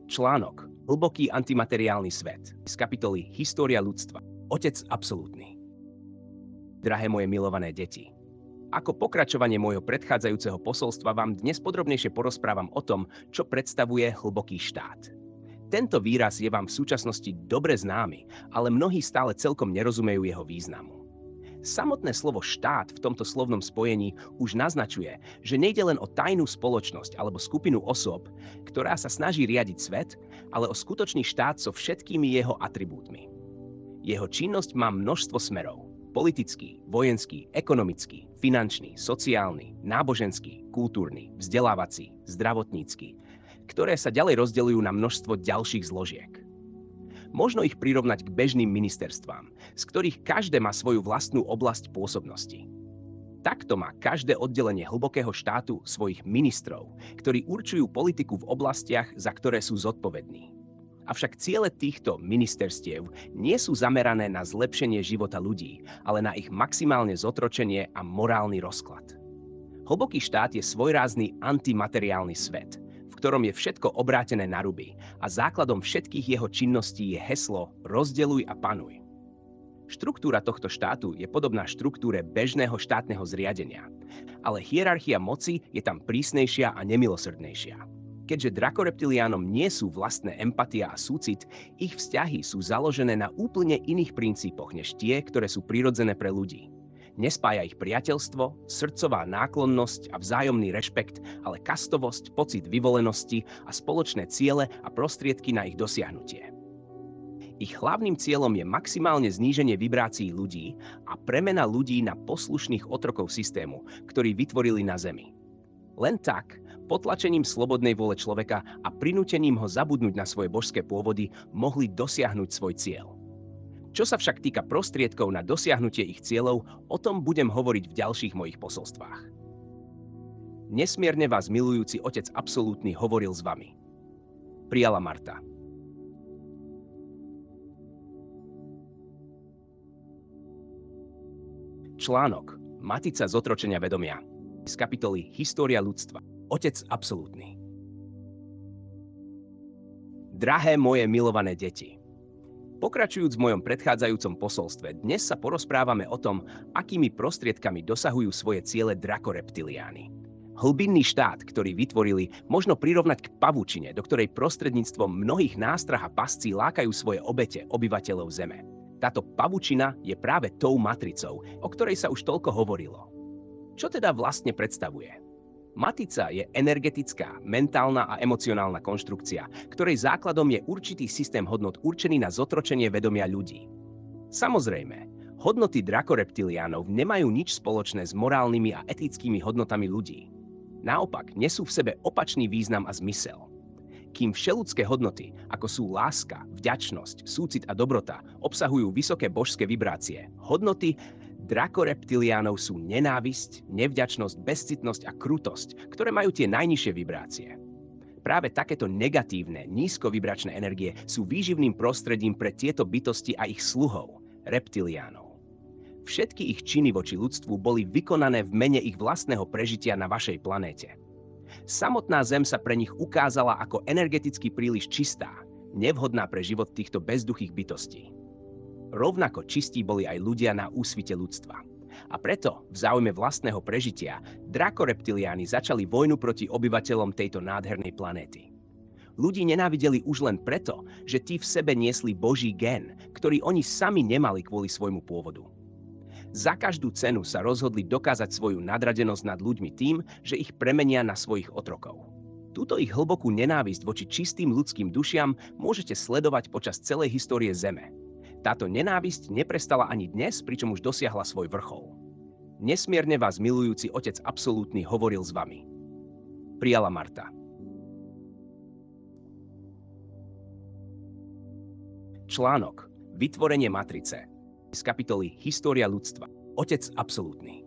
Článok Hlboký antimateriálny svet z kapitoly História ľudstva. Otec absolútny. Drahé moje milované deti, ako pokračovanie môjho predchádzajúceho posolstva vám dnes podrobnejšie porozprávam o tom, čo predstavuje hlboký štát. Tento výraz je vám v súčasnosti dobre známy, ale mnohí stále celkom nerozumejú jeho významu. Samotné slovo štát v tomto slovnom spojení už naznačuje, že nejde len o tajnú spoločnosť alebo skupinu osôb, ktorá sa snaží riadiť svet, ale o skutočný štát so všetkými jeho atribútmi. Jeho činnosť má množstvo smerov. Politický, vojenský, ekonomický, finančný, sociálny, náboženský, kultúrny, vzdelávací, zdravotnícky, ktoré sa ďalej rozdeľujú na množstvo ďalších zložiek. Možno ich prirovnať k bežným ministerstvám, z ktorých každé má svoju vlastnú oblasť pôsobnosti. Takto má každé oddelenie hlbokého štátu svojich ministrov, ktorí určujú politiku v oblastiach, za ktoré sú zodpovední. Avšak ciele týchto ministerstiev nie sú zamerané na zlepšenie života ľudí, ale na ich maximálne zotročenie a morálny rozklad. Hlboký štát je svojrázny antimateriálny svet, v ktorom je všetko obrátené na ruby a základom všetkých jeho činností je heslo rozdeľuj a panuj. Štruktúra tohto štátu je podobná štruktúre bežného štátneho zriadenia, ale hierarchia moci je tam prísnejšia a nemilosrdnejšia. Keďže drakoreptiliánom nie sú vlastné empatia a súcit, ich vzťahy sú založené na úplne iných princípoch než tie, ktoré sú prirodzené pre ľudí. Nespája ich priateľstvo, srdcová náklonnosť a vzájomný rešpekt, ale kastovosť, pocit vyvolenosti a spoločné ciele a prostriedky na ich dosiahnutie. Ich hlavným cieľom je maximálne zníženie vibrácií ľudí a premena ľudí na poslušných otrokov systému, ktorý vytvorili na Zemi. Len tak, potlačením slobodnej vôle človeka a prinútením ho zabudnúť na svoje božské pôvody, mohli dosiahnuť svoj cieľ. Čo sa však týka prostriedkov na dosiahnutie ich cieľov, o tom budem hovoriť v ďalších mojich posolstvách. Nesmierne vás milujúci Otec absolútny hovoril s vami. Prijala Marta. Článok Matica zotročenia vedomia z kapitoly História ľudstva. Otec absolútny. Drahé moje milované deti, pokračujúc v mojom predchádzajúcom posolstve, dnes sa porozprávame o tom, akými prostriedkami dosahujú svoje ciele drakoreptiliáni. Hlbinný štát, ktorý vytvorili, možno prirovnať k pavučine, do ktorej prostredníctvom mnohých nástrah a pascí lákajú svoje obete obyvateľov Zeme. Táto pavučina je práve tou matricou, o ktorej sa už toľko hovorilo. Čo teda vlastne predstavuje? Matica je energetická, mentálna a emocionálna konštrukcia, ktorej základom je určitý systém hodnot určený na zotročenie vedomia ľudí. Samozrejme, hodnoty drakoreptiliánov nemajú nič spoločné s morálnymi a etickými hodnotami ľudí. Naopak, nesú v sebe opačný význam a zmysel. Kým všeľudské hodnoty, ako sú láska, vďačnosť, súcit a dobrota, obsahujú vysoké božské vibrácie, hodnoty drakoreptiliánov sú nenávisť, nevďačnosť, bezcitnosť a krutosť, ktoré majú tie najnižšie vibrácie. Práve takéto negatívne, nízkovibračné energie sú výživným prostredím pre tieto bytosti a ich sluhov, reptiliánov. Všetky ich činy voči ľudstvu boli vykonané v mene ich vlastného prežitia na vašej planéte. Samotná Zem sa pre nich ukázala ako energeticky príliš čistá, nevhodná pre život týchto bezduchých bytostí. Rovnako čistí boli aj ľudia na úsvite ľudstva. A preto, v záujme vlastného prežitia, drakoreptiliáni začali vojnu proti obyvateľom tejto nádhernej planéty. Ľudí nenávideli už len preto, že tí v sebe niesli Boží gén, ktorý oni sami nemali kvôli svojmu pôvodu. Za každú cenu sa rozhodli dokázať svoju nadradenosť nad ľuďmi tým, že ich premenia na svojich otrokov. Túto ich hlbokú nenávisť voči čistým ľudským dušiam môžete sledovať počas celej histórie Zeme. Táto nenávisť neprestala ani dnes, pričom už dosiahla svoj vrchol. Nesmierne vás milujúci Otec absolútny hovoril s vami. Prijala Marta. Článok Vytvorenie matrice z kapitoly História ľudstva. Otec absolútny.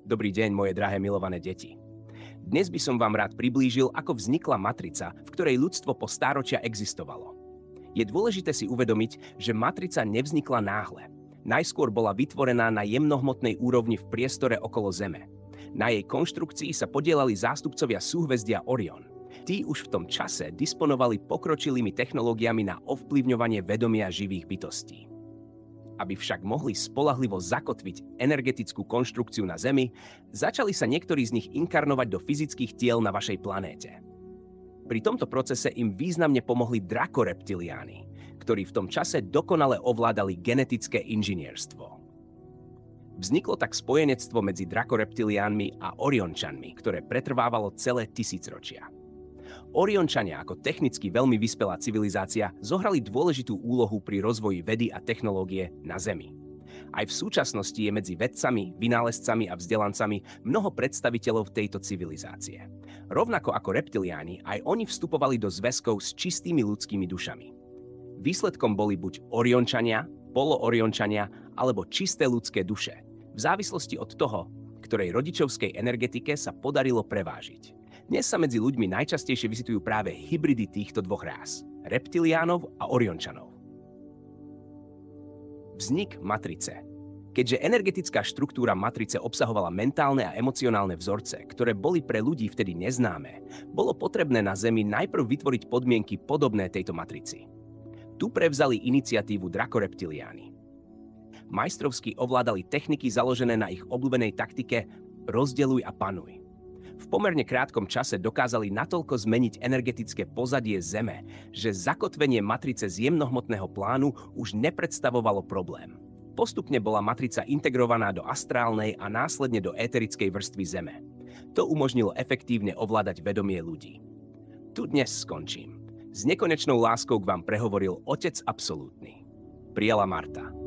Dobrý deň, moje drahé milované deti. Dnes by som vám rád priblížil, ako vznikla matrica, v ktorej ľudstvo po stáročia existovalo. Je dôležité si uvedomiť, že matrica nevznikla náhle. Najskôr bola vytvorená na jemnohmotnej úrovni v priestore okolo Zeme. Na jej konštrukcii sa podielali zástupcovia súhvezdia Orion. Tí už v tom čase disponovali pokročilými technológiami na ovplyvňovanie vedomia živých bytostí. Aby však mohli spoľahlivo zakotviť energetickú konštrukciu na Zemi, začali sa niektorí z nich inkarnovať do fyzických tiel na vašej planéte. Pri tomto procese im významne pomohli drakoreptiliáni, ktorí v tom čase dokonale ovládali genetické inžinierstvo. Vzniklo tak spojenectvo medzi drakoreptiliánmi a Oriončanmi, ktoré pretrvávalo celé tisícročia. Oriončania ako technicky veľmi vyspelá civilizácia zohrali dôležitú úlohu pri rozvoji vedy a technológie na Zemi. Aj v súčasnosti je medzi vedcami, vynálezcami a vzdelancami mnoho predstaviteľov tejto civilizácie. Rovnako ako reptiliáni, aj oni vstupovali do zväzkov s čistými ľudskými dušami. Výsledkom boli buď Oriončania, polooriončania alebo čisté ľudské duše, v závislosti od toho, ktorej rodičovskej energetike sa podarilo prevážiť. Dnes sa medzi ľuďmi najčastejšie vyskytujú práve hybridy týchto dvoch rás, reptiliánov a Oriončanov. Vznik matrice. Keďže energetická štruktúra matrice obsahovala mentálne a emocionálne vzorce, ktoré boli pre ľudí vtedy neznáme, bolo potrebné na Zemi najprv vytvoriť podmienky podobné tejto matrici. Tu prevzali iniciatívu drakoreptiliáni. Majstrovsky ovládali techniky založené na ich obľúbenej taktike rozdeľuj a panuj. V pomerne krátkom čase dokázali natoľko zmeniť energetické pozadie Zeme, že zakotvenie matrice z jemnohmotného plánu už nepredstavovalo problém. Postupne bola matrica integrovaná do astrálnej a následne do éterickej vrstvy Zeme. To umožnilo efektívne ovládať vedomie ľudí. Tu dnes skončím. S nekonečnou láskou k vám prehovoril Otec absolútny. Prijala Marta.